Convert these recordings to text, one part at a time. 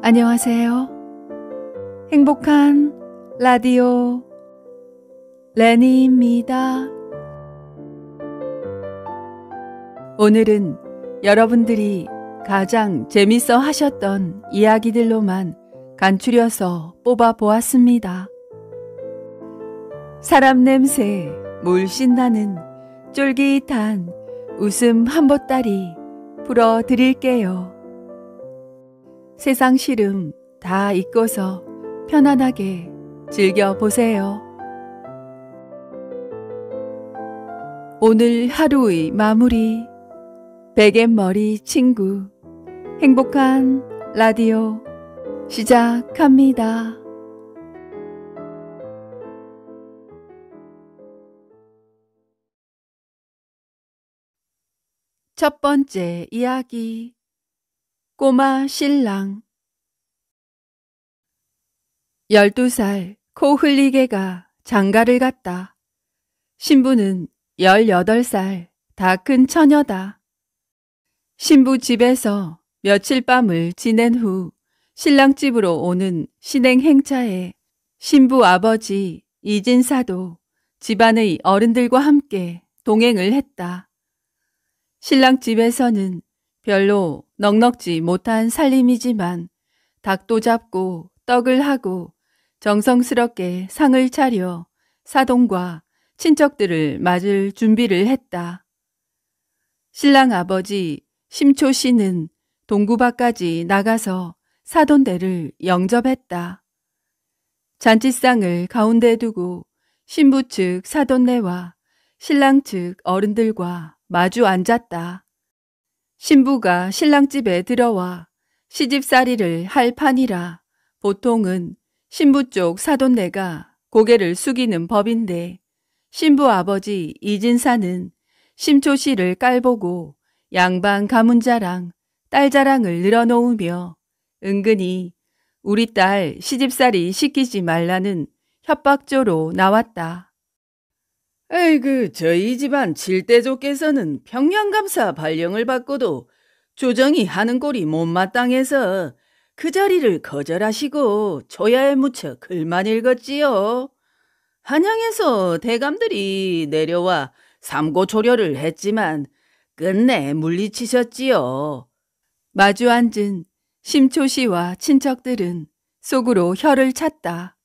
안녕하세요. 행복한 라디오 레니입니다. 오늘은 여러분들이 가장 재밌어 하셨던 이야기들로만 간추려서 뽑아 보았습니다. 사람 냄새 물씬 나는 쫄깃한 웃음 한 보따리 풀어드릴게요. 세상 시름 다 잊고서 편안하게 즐겨보세요. 오늘 하루의 마무리, 베갯머리 친구, 행복한 라디오 시작합니다. 첫 번째 이야기, 꼬마 신랑. 12살 코 흘리개가 장가를 갔다. 신부는 18살 다 큰 처녀다. 신부 집에서 며칠 밤을 지낸 후 신랑 집으로 오는 신행 행차에 신부 아버지 이진사도 집안의 어른들과 함께 동행을 했다. 신랑 집에서는 별로 넉넉지 못한 살림이지만 닭도 잡고 떡을 하고 정성스럽게 상을 차려 사돈과 친척들을 맞을 준비를 했다. 신랑 아버지 심초 씨는 동구밭까지 나가서 사돈들을 영접했다. 잔치상을 가운데 두고 신부 측 사돈네와 신랑 측 어른들과 마주 앉았다. 신부가 신랑 집에 들어와 시집살이를 할 판이라 보통은 신부 쪽 사돈네가 고개를 숙이는 법인데 신부 아버지 이진사는 심초 씨를 깔보고 양반 가문자랑 딸자랑을 늘어놓으며 은근히 우리 딸 시집살이 시키지 말라는 협박조로 나왔다. 에이그, 저희 집안 칠대조께서는 평양감사 발령을 받고도 조정이 하는 꼴이 못마땅해서 그 자리를 거절하시고 초야에 묻혀 글만 읽었지요. 한양에서 대감들이 내려와 삼고초려를 했지만 끝내 물리치셨지요. 마주 앉은 심초 씨와 친척들은 속으로 혀를 찼다.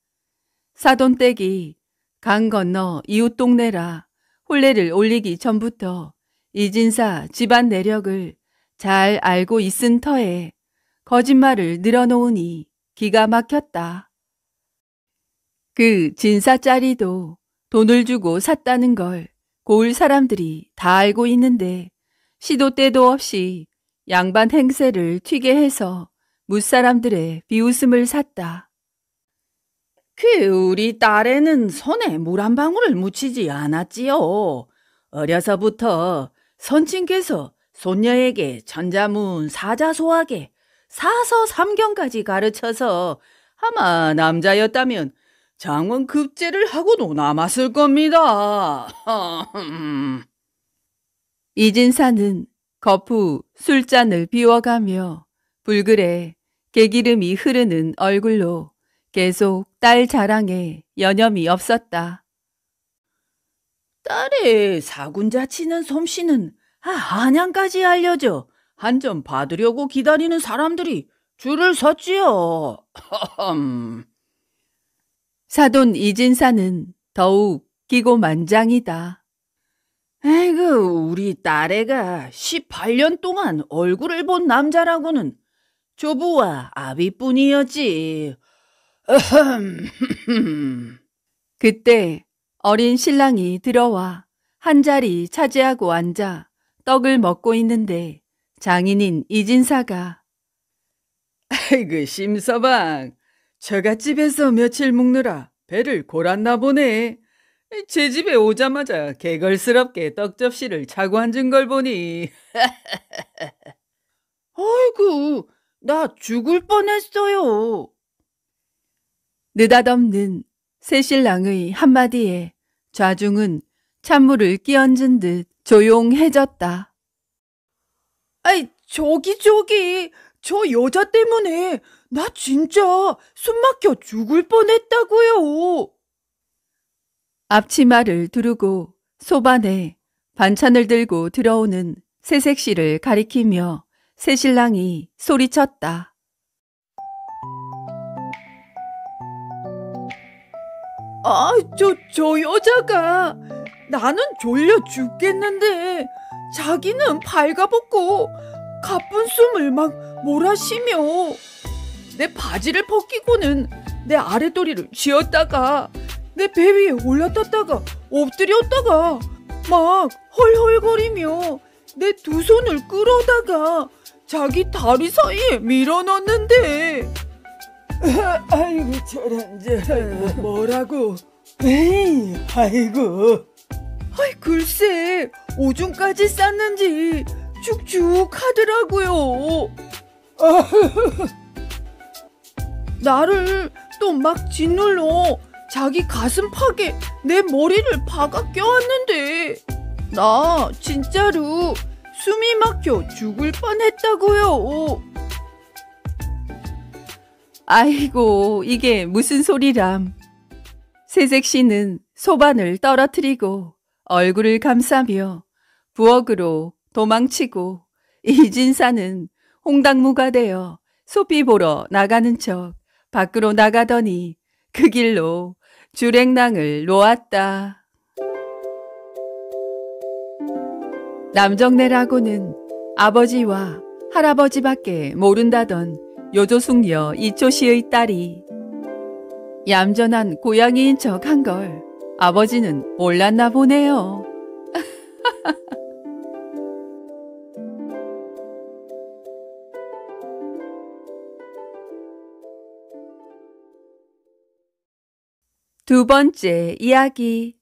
사돈댁이 강 건너 이웃 동네라 혼례를 올리기 전부터 이진사 집안 내력을 잘 알고 있은 터에 거짓말을 늘어놓으니 기가 막혔다. 그 진사짜리도 돈을 주고 샀다는 걸 고을 사람들이 다 알고 있는데 시도 때도 없이 양반 행세를 튀게 해서 뭇사람들의 비웃음을 샀다. 우리 딸에는 손에 물 한 방울을 묻히지 않았지요. 어려서부터 선친께서 손녀에게 천자문 사자소학에 사서삼경까지 가르쳐서 아마 남자였다면 장원 급제를 하고도 남았을 겁니다. 이진사는 거푸 술잔을 비워가며 불그레 개기름이 흐르는 얼굴로 계속 딸 자랑에 여념이 없었다. 딸의 사군자 치는 솜씨는 한양까지 알려져 한 점 받으려고 기다리는 사람들이 줄을 섰지요. 사돈 이진사는 더욱 기고만장이다. 에이그, 우리 딸애가 18년 동안 얼굴을 본 남자라고는 조부와 아비뿐이었지. 그때 어린 신랑이 들어와 한 자리 차지하고 앉아 떡을 먹고 있는데 장인인 이진사가 아이고, 심서방, 처갓집에서 며칠 묵느라 배를 골았나 보네. 제 집에 오자마자 개걸스럽게 떡접시를 차고 앉은 걸 보니. 아이고, 나 죽을 뻔했어요. 느닷없는 새신랑의 한마디에 좌중은 찬물을 끼얹은 듯 조용해졌다. 아이, 저기, 저 여자 때문에 나 진짜 숨 막혀 죽을 뻔했다고요. 앞치마를 두르고 소반에 반찬을 들고 들어오는 새색시를 가리키며 새신랑이 소리쳤다. 저 여자가 나는 졸려 죽겠는데 자기는 발가벗고 가쁜 숨을 막 몰아쉬며 내 바지를 벗기고는 내 아랫도리를 쥐었다가 내 배 위에 올라탔다가 엎드렸다가 막 헐헐거리며 내 두 손을 끌어다가 자기 다리 사이에 밀어넣는데 아이고 저런 뭐라고? 에이 아이고 글쎄 오줌까지 쌌는지 축축 하더라고요. 나를 또 막 짓눌러 자기 가슴팍에 내 머리를 박아 껴안는데 나 진짜로 숨이 막혀 죽을 뻔했다고요. 아이고, 이게 무슨 소리람. 새색시는 소반을 떨어뜨리고 얼굴을 감싸며 부엌으로 도망치고 이진사는 홍당무가 되어 소피 보러 나가는 척 밖으로 나가더니 그 길로 주랭랑을 놓았다. 남정네라고는 아버지와 할아버지밖에 모른다던 요조숙녀 이초씨의 딸이 얌전한 고양이인 척 한 걸 아버지는 몰랐나 보네요. 두 번째 이야기.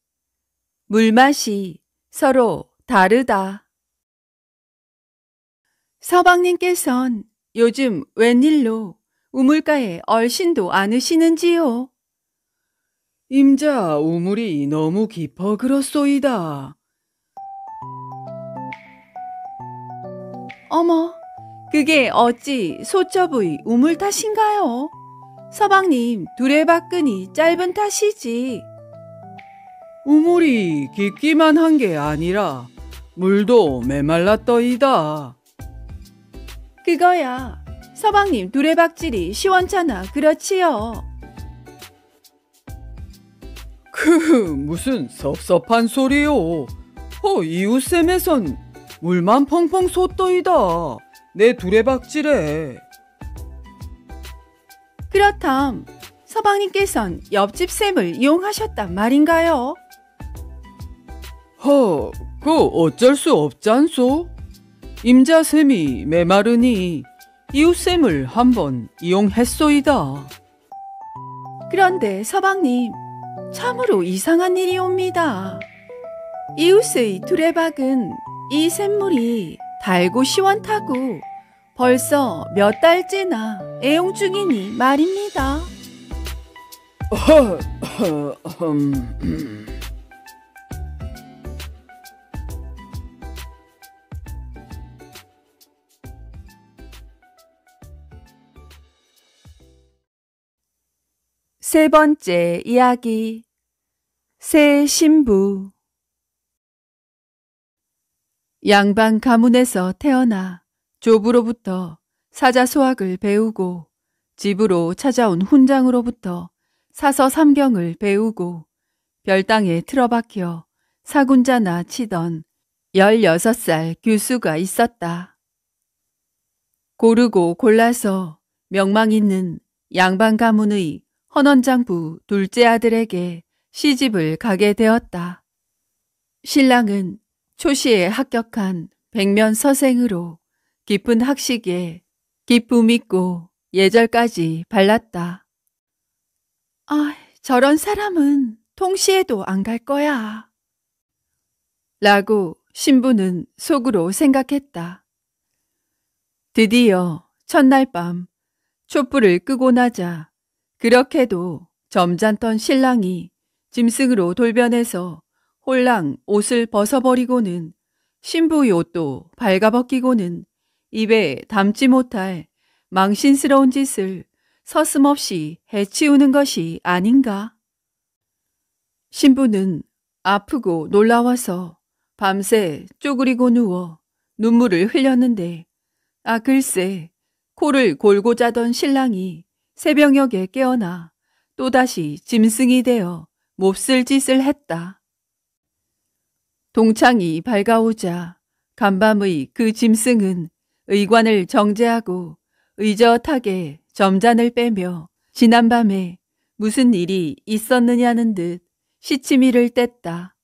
물맛이 서로 다르다. 서방님께선 요즘 웬일로 우물가에 얼씬도 않으시는지요? 임자 우물이 너무 깊어 그렇소이다. 어머, 그게 어찌 소첩의 우물 탓인가요? 서방님 두레박근이 짧은 탓이지. 우물이 깊기만 한 게 아니라 물도 메말랐더이다. 그거야 서방님 두레박질이 시원찮아 그렇지요. 무슨 섭섭한 소리요. 이웃샘에선 물만 펑펑 솟더이다. 내 두레박질에. 그렇담 서방님께선 옆집 샘을 이용하셨단 말인가요? 그 어쩔 수 없잖소. 임자샘이 메마르니 이웃샘을 한번 이용했소이다. 그런데 서방님 참으로 이상한 일이 옵니다. 이웃의 두레박은 이 샘물이 달고 시원타고 벌써 몇 달째나 애용 중이니 말입니다. 세 번째 이야기. 새 신부. 양반 가문에서 태어나 조부로부터 사자소학을 배우고 집으로 찾아온 훈장으로부터 사서삼경을 배우고 별당에 틀어박혀 사군자나 치던 16살 교수가 있었다. 고르고 골라서 명망 있는 양반 가문의 헌원장부 둘째 아들에게 시집을 가게 되었다. 신랑은 초시에 합격한 백면서생으로 깊은 학식에 기쁨 있고 예절까지 발랐다. 저런 사람은 통시에도 안 갈 거야. 라고 신부는 속으로 생각했다. 드디어 첫날 밤 촛불을 끄고 나자 그렇게도 점잖던 신랑이 짐승으로 돌변해서 홀랑 옷을 벗어버리고는 신부의 옷도 발가벗기고는 입에 담지 못할 망신스러운 짓을 서슴없이 해치우는 것이 아닌가? 신부는 아프고 놀라워서 밤새 쪼그리고 누워 눈물을 흘렸는데 글쎄 코를 골고 자던 신랑이 새벽녘에 깨어나 또다시 짐승이 되어 몹쓸 짓을 했다. 동창이 밝아오자 간밤의 그 짐승은 의관을 정제하고 의젓하게 점잔을 빼며 지난밤에 무슨 일이 있었느냐는 듯 시치미를 뗐다.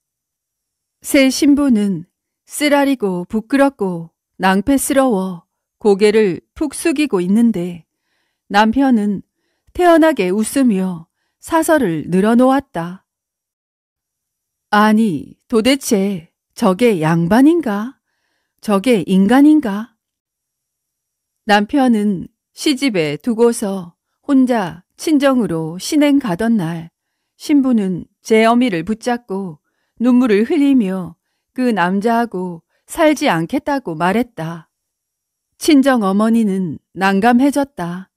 새 신부는 쓰라리고 부끄럽고 낭패스러워 고개를 푹 숙이고 있는데 남편은 태연하게 웃으며 사설을 늘어놓았다. 아니, 도대체 저게 양반인가? 저게 인간인가? 남편은 시집에 두고서 혼자 친정으로 신행 가던 날 신부는 제 어미를 붙잡고 눈물을 흘리며 그 남자하고 살지 않겠다고 말했다. 친정 어머니는 난감해졌다.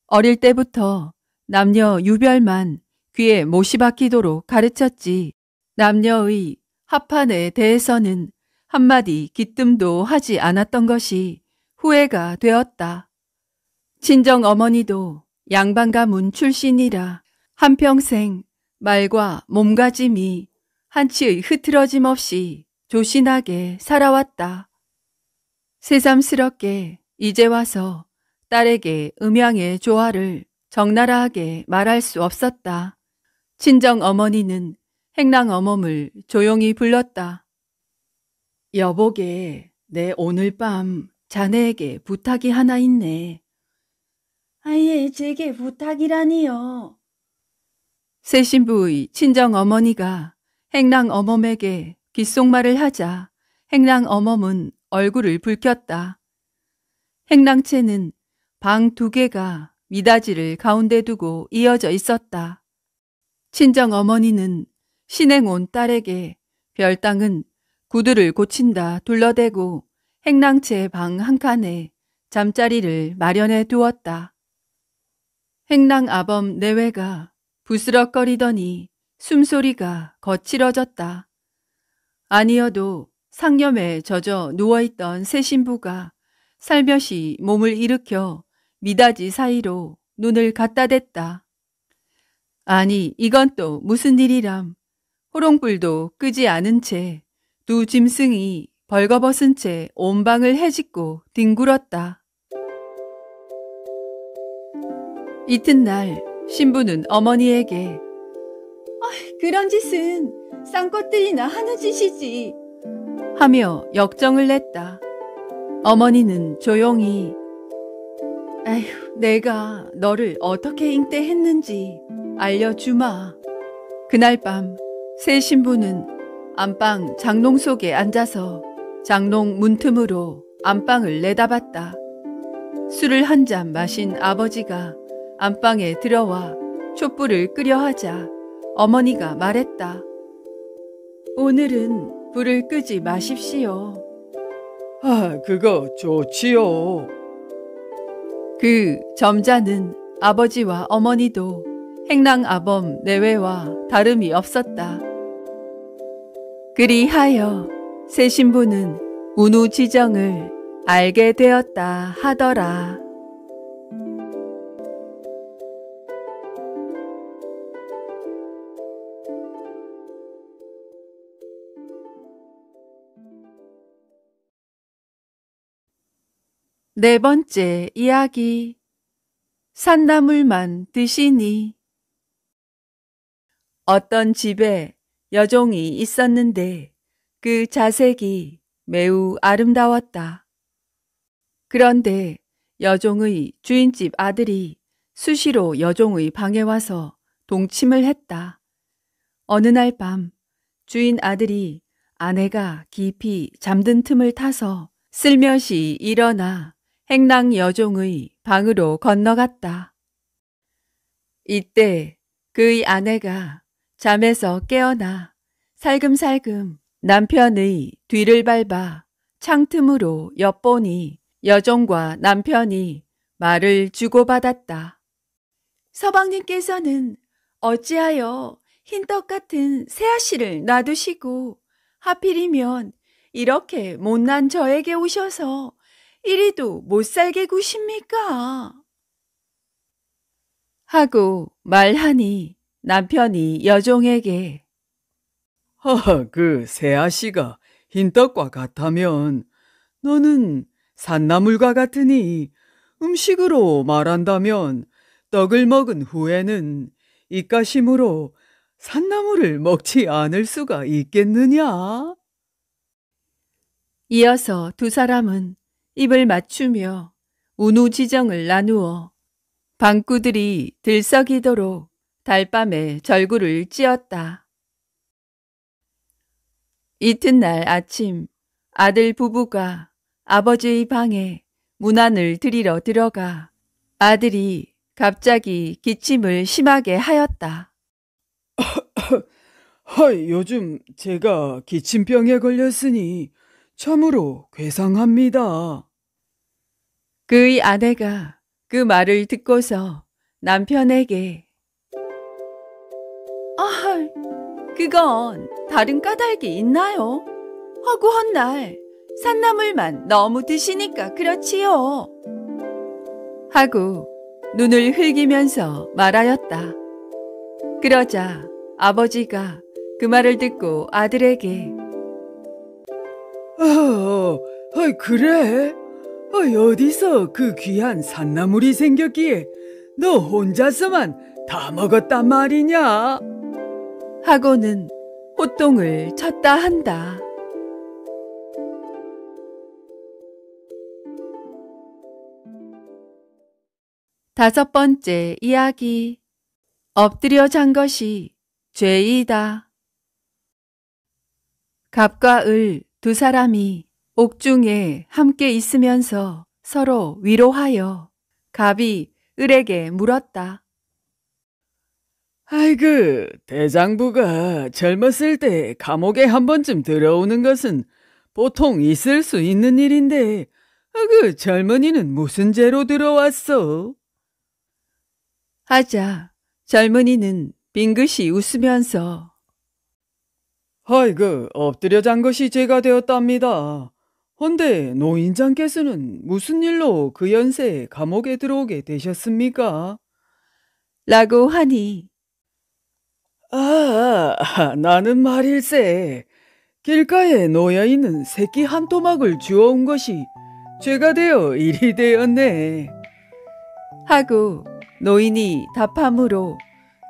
어릴 때부터 남녀 유별만 귀에 못이 박히도록 가르쳤지 남녀의 합판에 대해서는 한마디 기뜸도 하지 않았던 것이 후회가 되었다. 친정 어머니도 양반 가문 출신이라 한평생 말과 몸가짐이 한치의 흐트러짐 없이 조신하게 살아왔다. 새삼스럽게 이제 와서 딸에게 음양의 조화를 적나라하게 말할 수 없었다. 친정 어머니는 행랑 어멈을 조용히 불렀다. 여보게, 내 오늘 밤 자네에게 부탁이 하나 있네. 아예 제게 부탁이라니요. 새 신부의 친정 어머니가 행랑 어멈에게 귓속말을 하자 행랑 어멈은 얼굴을 붉혔다. 행랑채는 방 2개가 미닫이를 가운데 두고 이어져 있었다. 친정 어머니는 신행 온 딸에게 별당은 구두를 고친다 둘러대고 행랑채 방 한 칸에 잠자리를 마련해 두었다. 행랑 아범 내외가 부스럭거리더니 숨소리가 거칠어졌다. 아니어도 상념에 젖어 누워있던 새 신부가 살며시 몸을 일으켜 미닫이 사이로 눈을 갖다 댔다. 아니, 이건 또 무슨 일이람. 호롱불도 끄지 않은 채 두 짐승이 벌거벗은 채 온 방을 헤집고 뒹굴었다. 이튿날 신부는 어머니에게 그런 짓은 쌍것들이나 하는 짓이지 하며 역정을 냈다. 어머니는 조용히 내가 너를 어떻게 잉태했는지 알려주마. 그날 밤 새 신부는 안방 장롱 속에 앉아서 장롱 문틈으로 안방을 내다봤다. 술을 한 잔 마신 아버지가 안방에 들어와 촛불을 끄려 하자 어머니가 말했다. 오늘은 불을 끄지 마십시오. 그거 좋지요. 그 점자는 아버지와 어머니도 행랑 아범 내외와 다름이 없었다. 그리하여 새 신부는 운우 지정을 알게 되었다 하더라. 네 번째 이야기. 산나물만 드시니. 어떤 집에 여종이 있었는데 그 자색이 매우 아름다웠다. 그런데 여종의 주인집 아들이 수시로 여종의 방에 와서 동침을 했다. 어느 날 밤 주인 아들이 아내가 깊이 잠든 틈을 타서 슬며시 일어나 행랑 여종의 방으로 건너갔다. 이때 그의 아내가 잠에서 깨어나 살금살금 남편의 뒤를 밟아 창틈으로 엿보니 여종과 남편이 말을 주고받았다. 서방님께서는 어찌하여 흰떡 같은 새아씨를 놔두시고 하필이면 이렇게 못난 저에게 오셔서 이리도 못 살게 구십니까? 하고 말하니 남편이 여종에게 그 새아씨가 흰떡과 같다면 너는 산나물과 같으니 음식으로 말한다면 떡을 먹은 후에는 입가심으로 산나물을 먹지 않을 수가 있겠느냐? 이어서 두 사람은 입을 맞추며 운우지정을 나누어 방구들이 들썩이도록 달밤에 절구를 찧었다. 이튿날 아침 아들 부부가 아버지의 방에 문안을 드리러 들어가 아들이 갑자기 기침을 심하게 하였다. 요즘 제가 기침병에 걸렸으니 참으로 괴상합니다. 그의 아내가 그 말을 듣고서 남편에게 그건 다른 까닭이 있나요? 허구한 날 산나물만 너무 드시니까 그렇지요. 하고 눈을 흘기면서 말하였다. 그러자 아버지가 그 말을 듣고 아들에게 그래? 어디서 그 귀한 산나물이 생겼기에 너 혼자서만 다 먹었단 말이냐? 하고는 호통을 쳤다 한다. 다섯 번째 이야기. 엎드려 잔 것이 죄이다. 갑과 을 두 사람이 옥중에 함께 있으면서 서로 위로하여 갑이 을에게 물었다. 아이고, 대장부가 젊었을 때 감옥에 한 번쯤 들어오는 것은 보통 있을 수 있는 일인데 그 젊은이는 무슨 죄로 들어왔어? 하자 젊은이는 빙긋이 웃으면서 아이고, 엎드려 잔 것이 죄가 되었답니다. 헌데 노인장께서는 무슨 일로 그 연세에 감옥에 들어오게 되셨습니까? 라고 하니 나는 말일세. 길가에 놓여있는 새끼 한 토막을 주워온 것이 죄가 되어 일이 되었네. 하고 노인이 답함으로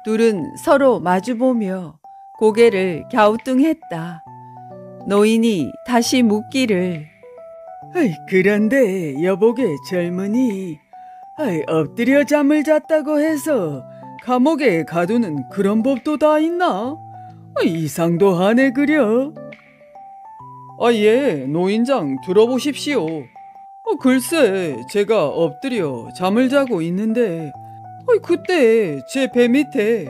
둘은 서로 마주보며 고개를 갸우뚱했다. 노인이 다시 묻기를 그런데 여보게 젊은이, 엎드려 잠을 잤다고 해서 감옥에 가두는 그런 법도 다 있나? 이상도 하네 그려. 예, 노인장 들어보십시오. 글쎄 제가 엎드려 잠을 자고 있는데 그때 제 배 밑에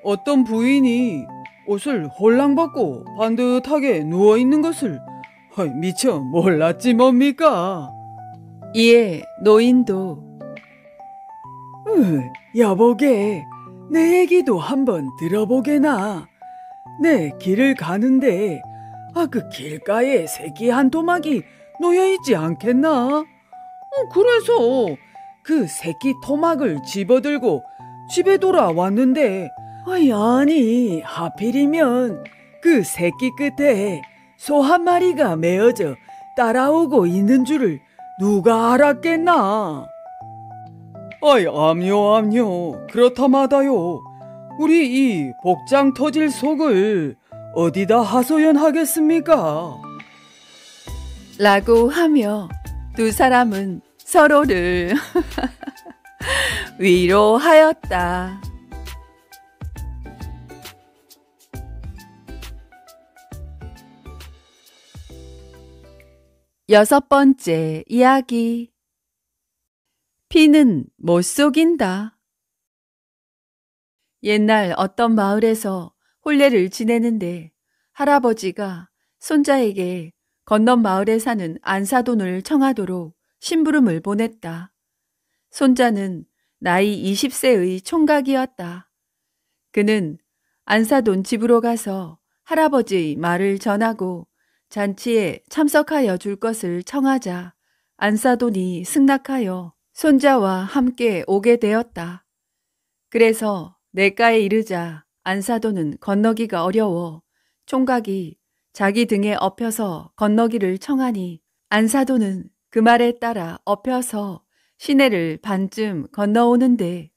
어떤 부인이 옷을 홀랑 벗고 반듯하게 누워있는 것을 미처 몰랐지 뭡니까? 이에 노인도 여보게, 내 얘기도 한번 들어보게나. 내 길을 가는데 그 길가에 새끼 한 토막이 놓여있지 않겠나? 그래서 그 새끼 토막을 집어들고 집에 돌아왔는데 아니 하필이면 그 새끼 끝에 소 한 마리가 메어져 따라오고 있는 줄을 누가 알았겠나? 암요 그렇다마다요. 우리 이 복장 터질 속을 어디다 하소연하겠습니까? 라고 하며 두 사람은 서로를 위로하였다. 여섯 번째 이야기. 피는 못 속인다. 옛날 어떤 마을에서 혼례를 지내는데 할아버지가 손자에게 건넌 마을에 사는 안사돈을 청하도록 심부름을 보냈다. 손자는 나이 20세의 총각이었다. 그는 안사돈 집으로 가서 할아버지의 말을 전하고 잔치에 참석하여 줄 것을 청하자 안사돈이 승낙하여 손자와 함께 오게 되었다. 그래서 냇가에 이르자 안사돈은 건너기가 어려워 총각이 자기 등에 엎혀서 건너기를 청하니 안사돈은 그 말에 따라 엎혀서 시내를 반쯤 건너오는데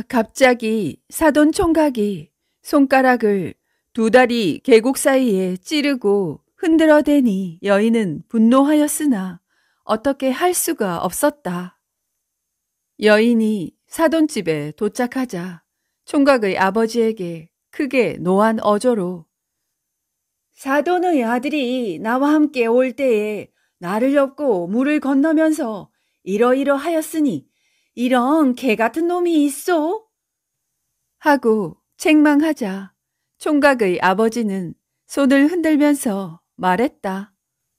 갑자기 사돈 총각이 손가락을 두 다리 계곡 사이에 찌르고 흔들어대니 여인은 분노하였으나 어떻게 할 수가 없었다. 여인이 사돈집에 도착하자 총각의 아버지에게 크게 노한 어조로 사돈의 아들이 나와 함께 올 때에 나를 업고 물을 건너면서 이러이러하였으니 이런 개 같은 놈이 있어? 하고 책망하자 총각의 아버지는 손을 흔들면서 말했다.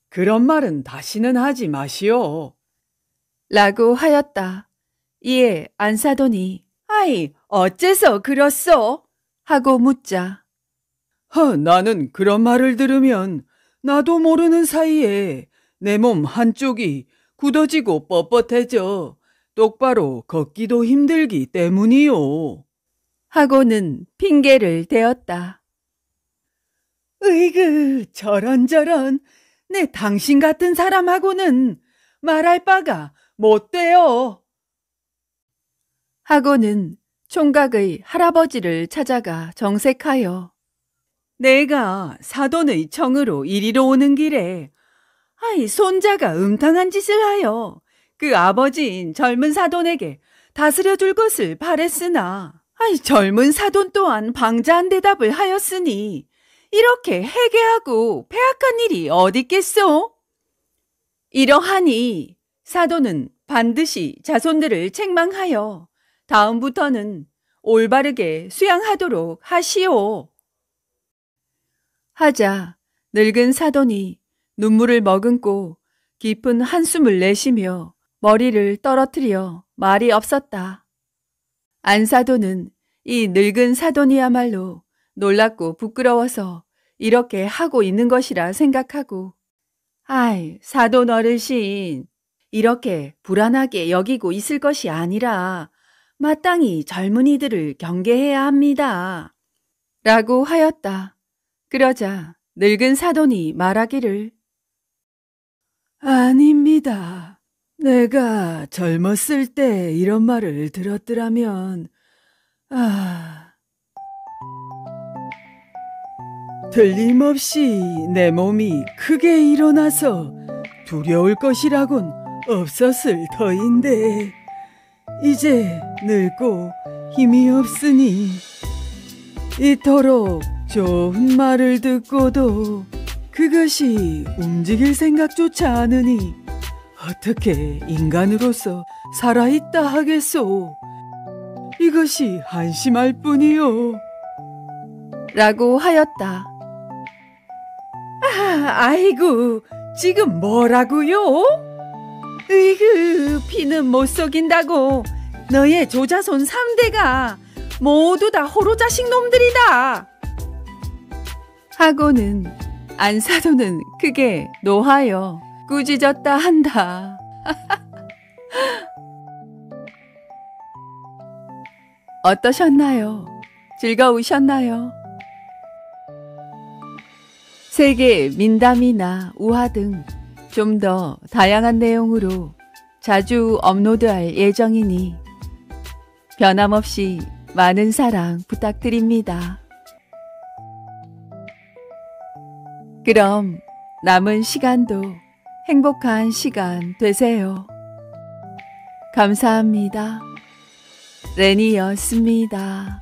그런 말은 다시는 하지 마시오. 라고 하였다. 이에 안사돈이 아이, 어째서 그렇소? 하고 묻자 나는 그런 말을 들으면 나도 모르는 사이에 내 몸 한쪽이 굳어지고 뻣뻣해져 똑바로 걷기도 힘들기 때문이요. 하고는 핑계를 대었다. 으이그, 저런저런. 내 당신 같은 사람하고는 말할 바가 못 돼요. 하고는 총각의 할아버지를 찾아가 정색하여 내가 사돈의 청으로 이리로 오는 길에 손자가 음탕한 짓을 하여 그 아버지인 젊은 사돈에게 다스려 줄 것을 바랬으나 젊은 사돈 또한 방자한 대답을 하였으니 이렇게 해괴하고 폐악한 일이 어딨겠소? 이러하니 사돈은 반드시 자손들을 책망하여 다음부터는 올바르게 수양하도록 하시오. 하자 늙은 사돈이 눈물을 머금고 깊은 한숨을 내쉬며 머리를 떨어뜨려 말이 없었다. 안사돈은 이 늙은 사돈이야말로 놀랍고 부끄러워서 이렇게 하고 있는 것이라 생각하고 사돈 어르신, 이렇게 불안하게 여기고 있을 것이 아니라 마땅히 젊은이들을 경계해야 합니다. 라고 하였다. 그러자 늙은 사돈이 말하기를 아닙니다. 내가 젊었을 때 이런 말을 들었더라면 틀림없이 내 몸이 크게 일어나서 두려울 것이라곤 없었을 터인데 이제 늙고 힘이 없으니 이토록 좋은 말을 듣고도 그것이 움직일 생각조차 않으니 어떻게 인간으로서 살아있다 하겠소. 이것이 한심할 뿐이요. 라고 하였다. 아이고, 지금 뭐라고요? 으이그, 피는 못 속인다고 너의 조자손 3대가 모두 다 호로자식 놈들이다. 하고는 안사돈은 크게 노하여 꾸짖었다 한다. 어떠셨나요? 즐거우셨나요? 세계 민담이나 우화 등 좀 더 다양한 내용으로 자주 업로드할 예정이니 변함없이 많은 사랑 부탁드립니다. 그럼 남은 시간도 행복한 시간 되세요. 감사합니다. 레니였습니다.